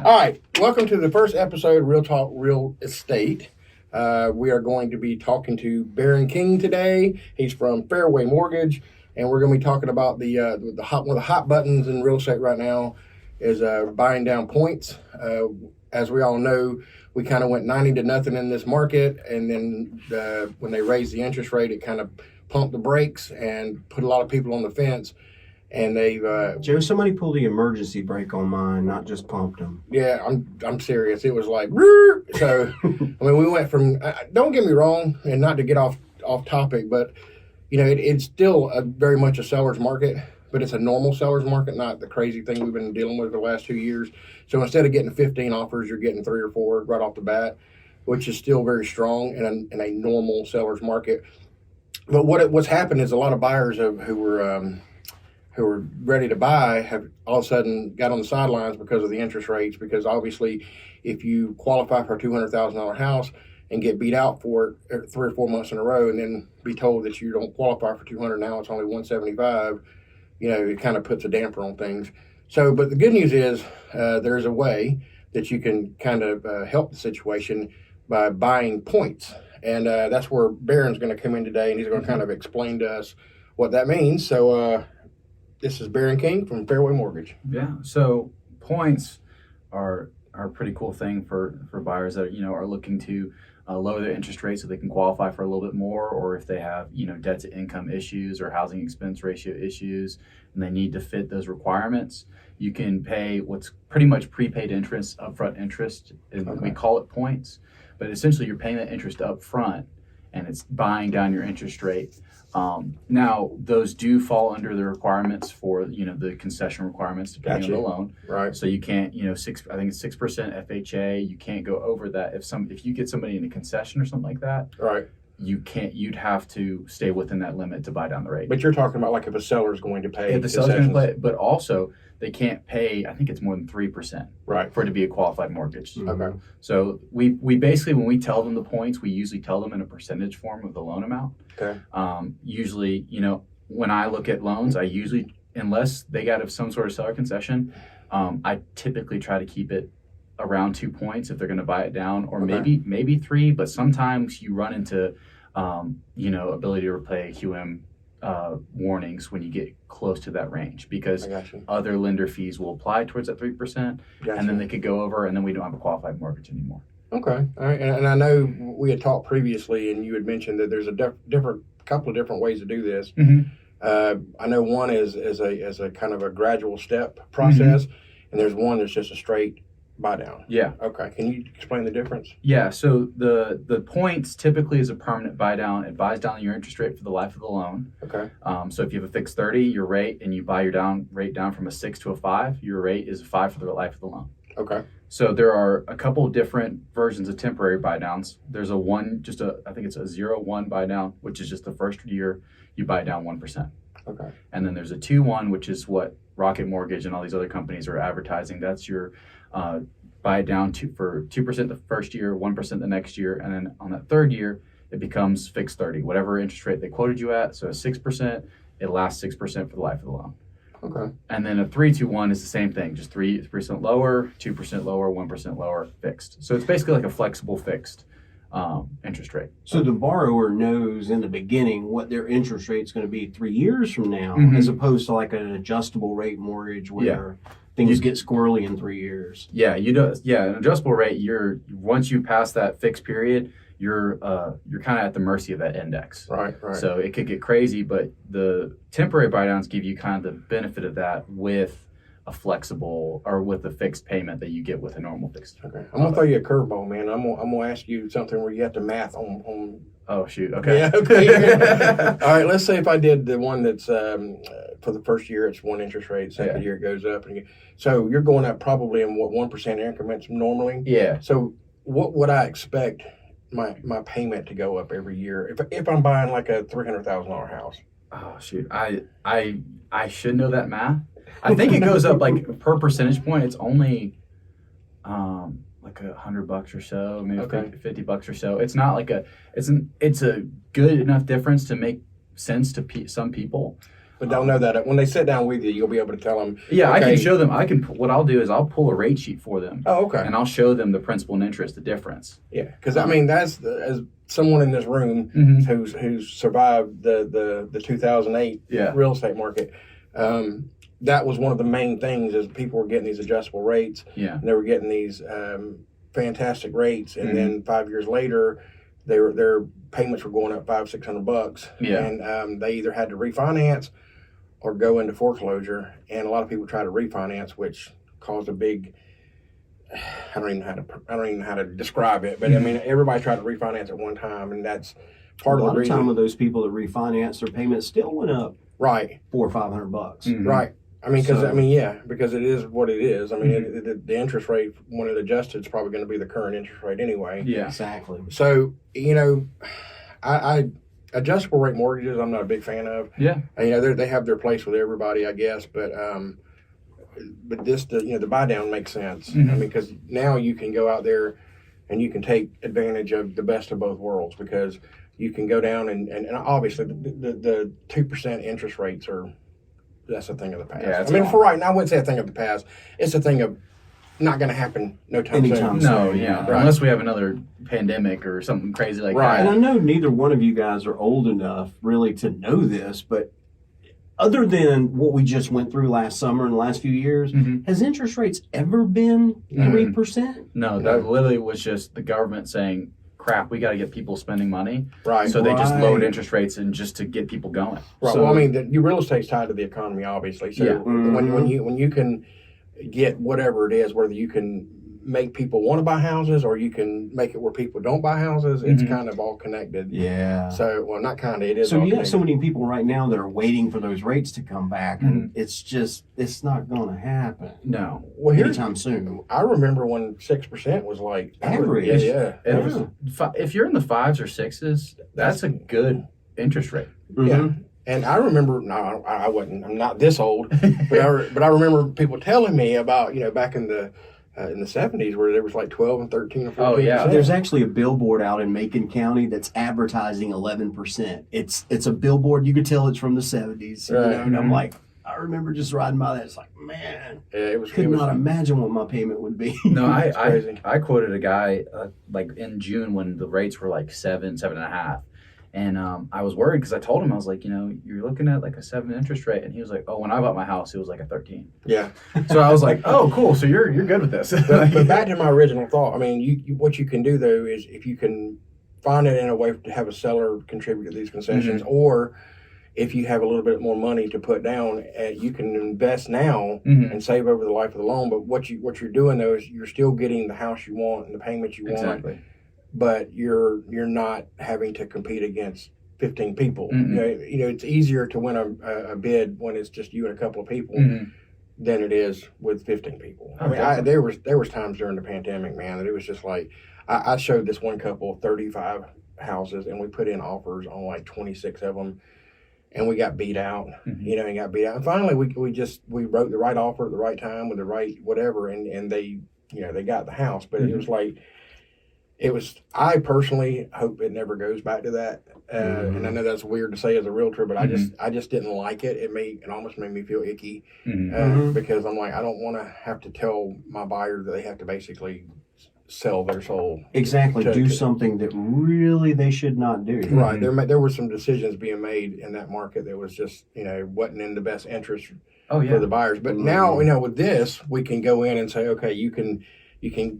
All right, welcome to the first episode of Real Talk Real Estate. We are going to be talking to Barron King today. He's from Fairway Mortgage, and we're going to be talking about one of the hot buttons in real estate right now is buying down points. As we all know, we kind of went 90-0 in this market, and then when they raised the interest rate, it kind of pumped the brakes and put a lot of people on the fence. And they've Joe, somebody pulled the emergency brake on mine, not just pumped them. Yeah, I'm serious. It was like so. I mean, we went from. Don't get me wrong, and not to get off topic, but it's still very much a seller's market, but it's a normal seller's market, not the crazy thing we've been dealing with the last 2 years. So instead of getting 15 offers, you're getting 3 or 4 right off the bat, which is still very strong in a normal seller's market. But what's happened is a lot of buyers who were ready to buy have all of a sudden got on the sidelines because of the interest rates, because obviously if you qualify for a $200,000 house and get beat out for it 3 or 4 months in a row and then be told that you don't qualify for 200, now it's only 175, it kind of puts a damper on things. So, but the good news is there's a way that you can kind of help the situation by buying points. And that's where Barron's going to come in today, and he's going to kind of explain to us what that means. So, this is Barron King from Fairway Mortgage. Yeah, so points are a pretty cool thing for buyers that are looking to lower their interest rate so they can qualify for a little bit more, or if they have debt to income issues or housing expense ratio issues and they need to fit those requirements. You can pay what's pretty much prepaid interest, upfront interest, and we call it points, but essentially you're paying that interest up front and it's buying down your interest rate. Now, those do fall under the requirements for, the concession requirements depending on the loan. Right. So you can't, I think it's 6% FHA. You can't go over that. If you get somebody in a concession or something like that, right, you'd have to stay within that limit to buy down the rate. But you're talking about like if a seller's going to pay. If the seller's going to pay, but also they can't pay, I think it's more than 3%. Right. For it to be a qualified mortgage. Mm-hmm. Okay. So we basically, when we tell them the points, we usually tell them in a percentage form of the loan amount. Okay. Usually, when I look at loans, I usually, unless they got some sort of seller concession, I typically try to keep it around 2 points if they're going to buy it down, or maybe 3. But sometimes you run into, ability to repay QM warnings when you get close to that range, because other lender fees will apply towards that 3%, and then they could go over, and then we don't have a qualified mortgage anymore. Okay, all right, and I know we had talked previously, and you had mentioned that there's a couple of different ways to do this. Mm-hmm. I know one is a kind of a gradual step process, and there's one that's just a straight buy down. Yeah. Okay. Can you explain the difference? Yeah. So the points typically is a permanent buy down. It buys down your interest rate for the life of the loan. Okay. So if you have a fixed 30, your rate, and you buy your rate down from a 6 to a 5, your rate is a 5 for the life of the loan. Okay. So there are a couple of different versions of temporary buy downs. There's I think it's a 0-1 buy down, which is just the first year you buy down 1%. Okay. And then there's a 2-1, which is what Rocket Mortgage and all these other companies are advertising. That's your buy it down for 2% the first year, 1% the next year, and then on that third year, it becomes fixed 30, whatever interest rate they quoted you at. So 6%, it lasts 6% for the life of the loan. Okay. And then a 3-2-1 is the same thing, just 3% lower, 2% lower, 1% lower, fixed. So it's basically like a flexible fixed interest rate. So the borrower knows in the beginning what their interest rate is going to be 3 years from now, as opposed to like an adjustable rate mortgage where things get squirrely in 3 years. Yeah, an adjustable rate, once you pass that fixed period, you're kind of at the mercy of that index. Right. So it could get crazy, but the temporary buy downs give you kind of the benefit of that with a flexible or with a fixed payment that you get with a normal fixed. Okay. I'm gonna throw you a curveball, man. I'm gonna ask you something where you have to math on. Oh shoot. Okay. Yeah. Okay. All right. Let's say if I did the one that's for the first year, it's one interest rate. Second year it goes up, so you're going up probably in what 1% increments normally. Yeah. So what would I expect my payment to go up every year if I'm buying like a $300,000 house? Oh shoot. I should know that math. I think it goes up like per percentage point. It's only like $100 or so, maybe $50 or so. It's not like it's a good enough difference to make sense to some people. but they'll know that when they sit down with you, you'll be able to tell them. Yeah, okay. I can show them. What I'll do is I'll pull a rate sheet for them. Oh, okay. And I'll show them the principal and interest, the difference. Yeah, because I mean as someone in this room who's survived the 2008 real estate market. That was one of the main things is people were getting these adjustable rates. Yeah. And they were getting these fantastic rates, and then 5 years later, their payments were going up $500-600. Yeah. And they either had to refinance or go into foreclosure. And a lot of people try to refinance, which caused a big. I don't even know how to describe it, but I mean everybody tried to refinance at one time, and that's part of the reason. A lot of time of those people that refinance, their payments still went up. Right. $400 or $500. Right. I mean, because it is what it is. I mean, the interest rate when it adjusted is probably going to be the current interest rate anyway. Yeah, exactly. So I adjustable rate mortgages I'm not a big fan of. Yeah, and, they have their place with everybody, I guess, but this the buy down makes sense. I mean, because now you can go out there and you can take advantage of the best of both worlds because you can go down and obviously the 2% interest rates that's a thing of the past. Yeah, I mean, for right now, I wouldn't say a thing of the past. It's a thing of not going to happen no time soon. No, yeah. Right. Unless we have another pandemic or something crazy like that. And I know neither one of you guys are old enough really to know this, but other than what we just went through last summer and the last few years, has interest rates ever been 3%? No, that literally was just the government saying, crap, we got to get people spending money. Right. So they just lowered interest rates and just to get people going. Right. So, well, I mean, your real estate's tied to the economy, obviously. So when you can get whatever it is, whether you can make people want to buy houses or you can make it where people don't buy houses, it's kind of all connected. Yeah. So, well, not kind of, it is so all you connected. have so many people right now that are waiting for those rates to come back, and it's not going to happen. No. Well, anytime soon. I remember when 6% was like average. Yeah. If you're in the 5s or 6s, that's a good interest rate. Yeah. And I remember, no, I wasn't. I'm not this old, but I remember people telling me about back in the 70s where there was like 12 and 13 or 14%. Oh yeah. There's actually a billboard out in Macon County that's advertising 11%. It's a billboard. You could tell it's from the 70s. Right. And I'm like, I remember just riding by that. It's like, man, could not imagine what my payment would be. No, I quoted a guy like in June when the rates were like 7.5. And I was worried because I told him, I was like, you're looking at like a 7 interest rate. And he was like, oh, when I bought my house, it was like a 13. Yeah. So I was like, oh, cool. So you're good with this. But back to my original thought. I mean, what you can do, though, is if you can find it in a way to have a seller contribute to these concessions, or if you have a little bit more money to put down, you can invest now and save over the life of the loan. But what you're doing, though, is you're still getting the house you want and the payments you want. But you're not having to compete against 15 people. It's easier to win a bid when it's just you and a couple of people than it is with 15 people. Oh, I mean, there was times during the pandemic, man, that it was just like I showed this one couple 35 houses, and we put in offers on like 26 of them, and we got beat out. And finally we wrote the right offer at the right time with the right whatever, and they got the house, but it was like. I personally hope it never goes back to that. And I know that's weird to say as a realtor, but I just didn't like it. It almost made me feel icky because I'm like, I don't want to have to tell my buyer that they have to basically sell their soul. Exactly. Do something that really they should not do. Right. There were some decisions being made in that market that was just, wasn't in the best interest for the buyers. But now, with this, we can go in and say, okay, you can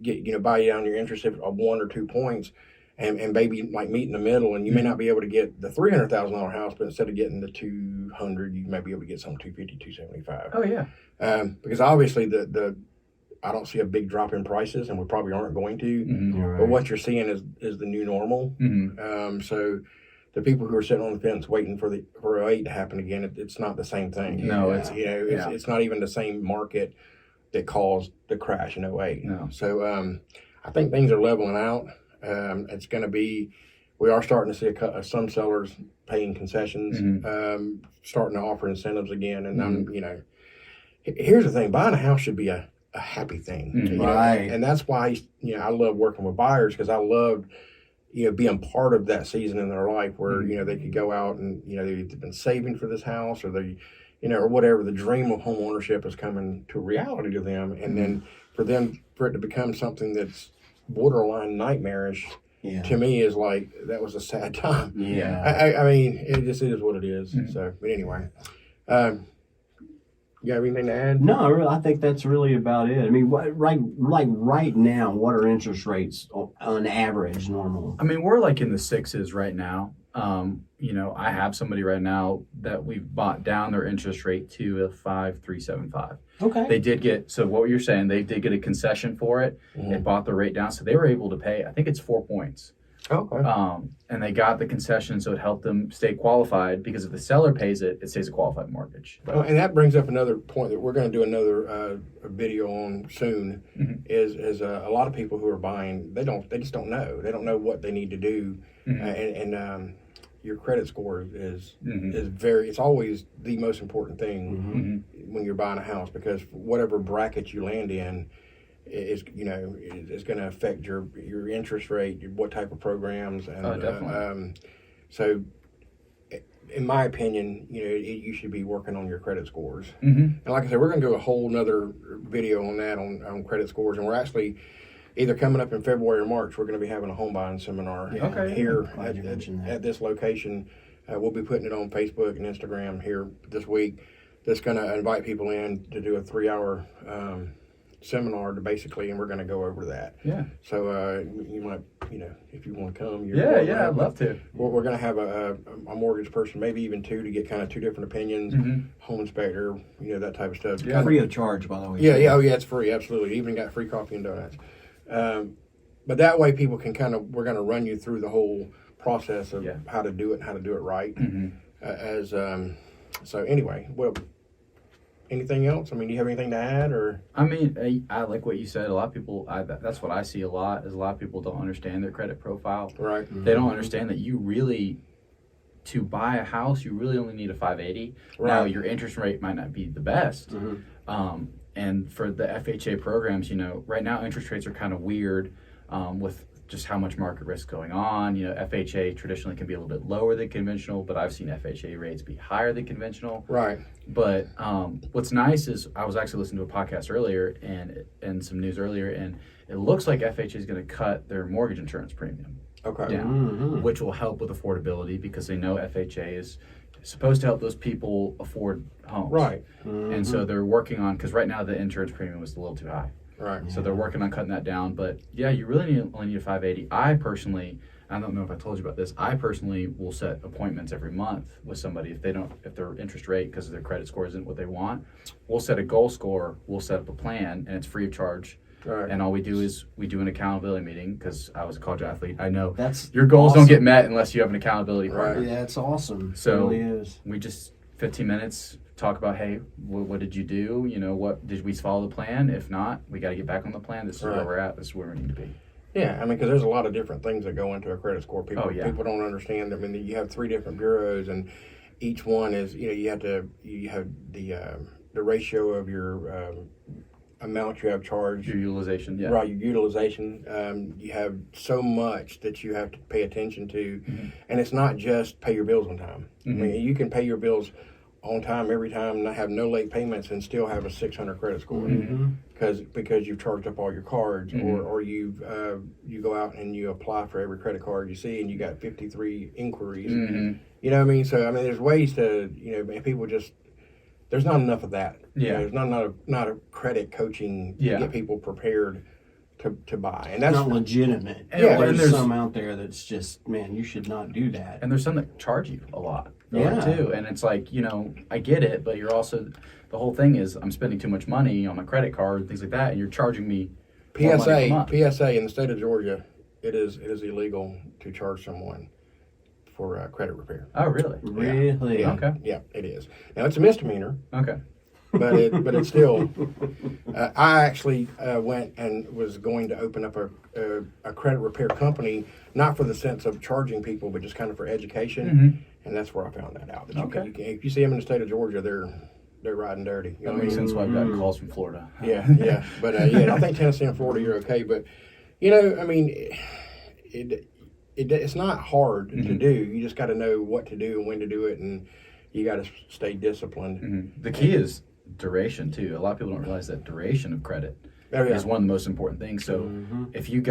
get buy down your interest of 1 or 2 points, and maybe like meet in the middle, and you may not be able to get the $300,000 house, but instead of getting the 200, you may be able to get some 250, 275. Oh yeah. Because obviously I don't see a big drop in prices, and we probably aren't going to. But what you're seeing is the new normal. So the people who are sitting on the fence waiting for 08 to happen again, it's not the same thing. No, it's not even the same market that caused the crash in 08. No. So I think things are leveling out. It's going to be, we are starting to see some sellers paying concessions, starting to offer incentives again. And here's the thing, buying a house should be a happy thing. Right. And that's why, I love working with buyers, because I loved, being part of that season in their life where, they could go out and, they've been saving for this house, or they, or whatever, the dream of home ownership is coming to reality to them. And then for it to become something that's borderline nightmarish, to me is like, that was a sad time. Yeah. I mean, it just is what it is. So, but anyway, you have anything to add? No, I think that's really about it. I mean, right now, what are interest rates on average normal? I mean, we're like in the sixes right now. I have somebody right now that we've bought down their interest rate to a 5.375. Okay. They did get, so what you're saying, they did get a concession for it. It bought the rate down, so they were able to pay, I think it's 4 points. Okay. And they got the concession, so it helped them stay qualified, because if the seller pays it, it stays a qualified mortgage. And that brings up another point that we're going to do another video on soon. Is a lot of people who are buying, they just don't know. They don't know what they need to do, and your credit score is it's always the most important thing when you're buying a house, because whatever bracket you land in is going to affect your interest rate, what type of programs, and definitely. So in my opinion, you should be working on your credit scores. And like I said, we're going to do a whole nother video on that, on credit scores, and we're actually either coming up in February or March. We're going to be having a home buying seminar here at this location. We'll be putting it on Facebook and Instagram here this week. That's going to invite people in to do a 3-hour seminar to basically, and we're going to go over that. Yeah. So you might, if you want to come. I'd love to. We're going to have a mortgage person, maybe even two, to get kind of two different opinions, home inspector, that type of stuff. Yeah. Free of charge, by the way. Yeah, it's free, absolutely. Even got free coffee and donuts. But that way people can we're going to run you through the whole process of how to do it and how to do it right. So anyway, well, anything else? I mean, do you have anything to add, or? I mean, I like what you said. A lot of people, that's what I see a lot, is a lot of people don't understand their credit profile. Right. They don't understand that you really, to buy a house, you really only need a 580. Right. Now, your interest rate might not be the best. And for the FHA programs, right now interest rates are kind of weird with just how much market risk going on. FHA traditionally can be a little bit lower than conventional, but I've seen FHA rates be higher than conventional. Right. But what's nice is I was actually listening to a podcast earlier and some news earlier, and it looks like FHA is going to cut their mortgage insurance premium down, which will help with affordability, because they know FHA is supposed to help those people afford homes. Right. And so they're working on, because right now the insurance premium was a little too high. Right. So they're working on cutting that down. But yeah, you really only need a 580. I don't know if I told you about this, I personally will set appointments every month with somebody if their interest rate, because their credit score isn't what they want. We'll set a goal score, we'll set up a plan, and it's free of charge. Right. And all we do is we do an accountability meeting, because I was a college athlete. I know your goals don't get met unless you have an accountability partner. Yeah, it's awesome. So it really is. We just 15 minutes talk about, hey, what did you do? What did we follow the plan? If not, we got to get back on the plan. This is where we're at. This is where we need to be. Yeah, I mean, because there's a lot of different things that go into a credit score. People don't understand. I mean, you have 3 different bureaus, and each one is, you have the ratio of your amount you have charged. Your utilization, yeah. Right, your utilization. You have so much that you have to pay attention to, and it's not just pay your bills on time. I mean, you can pay your bills on time every time and have no late payments and still have a 600 credit score because you've charged up all your cards, or you go out and you apply for every credit card you see and you got 53 inquiries. You know what I mean? So I mean, there's ways to people just. There's not enough of that. Yeah. There's not a credit coaching to get people prepared to buy. And that's not legitimate. There's some out there that's just, man, you should not do that. And there's some that charge you a lot too. And it's like, I get it, but you're also, the whole thing is I'm spending too much money on my credit card and things like that, and you're charging me PSA in the state of Georgia, it is illegal to charge someone for credit repair. Oh, really? Really? Yeah. Okay. Yeah, it is. Now, it's a misdemeanor. Okay. But it's still. I actually went and was going to open up a credit repair company, not for the sense of charging people, but just kind of for education. And that's where I found that out. That if you see them in the state of Georgia, they're riding dirty. That makes sense why I've gotten calls from Florida. Yeah. But I think Tennessee and Florida, you're okay. But I mean, it's not hard to do. You just got to know what to do and when to do it, and you got to stay disciplined. The key is duration too. A lot of people don't realize that duration of credit is one of the most important things. So if you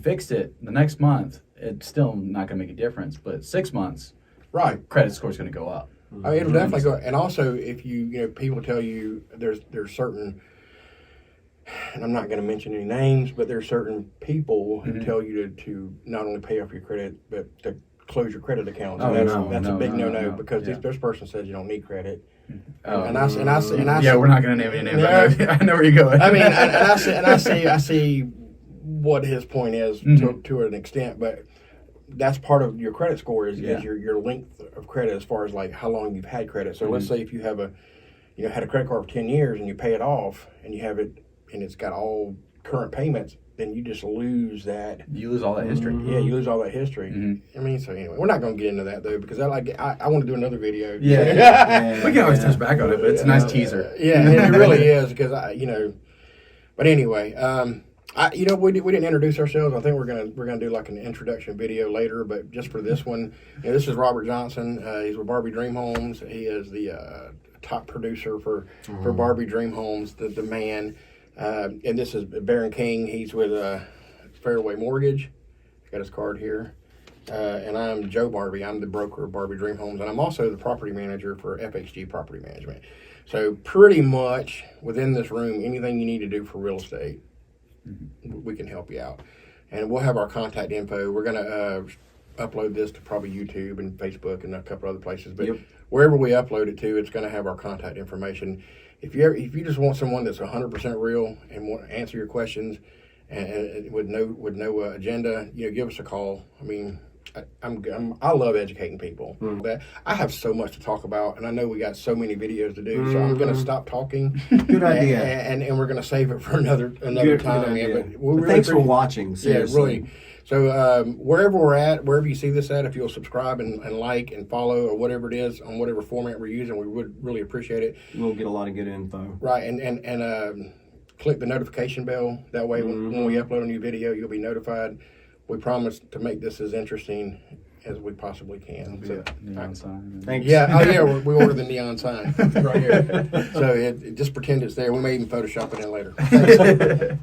fixed it the next month, it's still not going to make a difference. But 6 months, right, credit score is going to go up. I mean, it'll definitely go. And also, if people tell you there's certain, and I'm not going to mention any names, but there's certain people who tell you to not only pay off your credit, but to close your credit accounts. That's a big no because this person says you don't need credit. And I we're not going to name any names. I know where you're going. I mean, I see what his point is to an extent, but that's part of your credit score is your length of credit as far as like how long you've had credit. So let's say if you have had a credit card for 10 years and you pay it off and you have it and it's got all current payments, then you just lose that. You lose all that history. Yeah, you lose all that history. I mean, so anyway, we're not going to get into that though because I want to do another video. We can always touch back on it, but it's a nice teaser. Yeah, it really is because But anyway, we didn't introduce ourselves. I think we're gonna do like an introduction video later, but just for this one, this is Robert Johnson. He's with Barbee Dream Homes. He is the top producer for Barbee Dream Homes, the man. And this is Barron King. He's with Fairway Mortgage. Got his card here. And I'm Joe Barbee. I'm the broker of Barbee Dream Homes, and I'm also the property manager for FHG Property Management. So pretty much within this room, anything you need to do for real estate, we can help you out. And we'll have our contact info. We're going to upload this to probably YouTube and Facebook and a couple other places. But wherever we upload it to, it's going to have our contact information. If you just want someone that's 100% real and want to answer your questions and with no agenda, give us a call. I mean, I love educating people. I have so much to talk about, and I know we got so many videos to do, so I'm going to stop talking. Good idea. And we're going to save it for another time. Good but thanks for watching. Seriously. Yeah, really. So wherever we're at, wherever you see this at, if you'll subscribe and like and follow or whatever it is on whatever format we're using, we would really appreciate it. We'll get a lot of good info. Right, and click the notification bell. That way, when we upload a new video, you'll be notified. We promise to make this as interesting as we possibly can. So, neon sign. Thanks. Yeah, we ordered the neon sign right here. So just pretend it's there. We may even Photoshop it in later.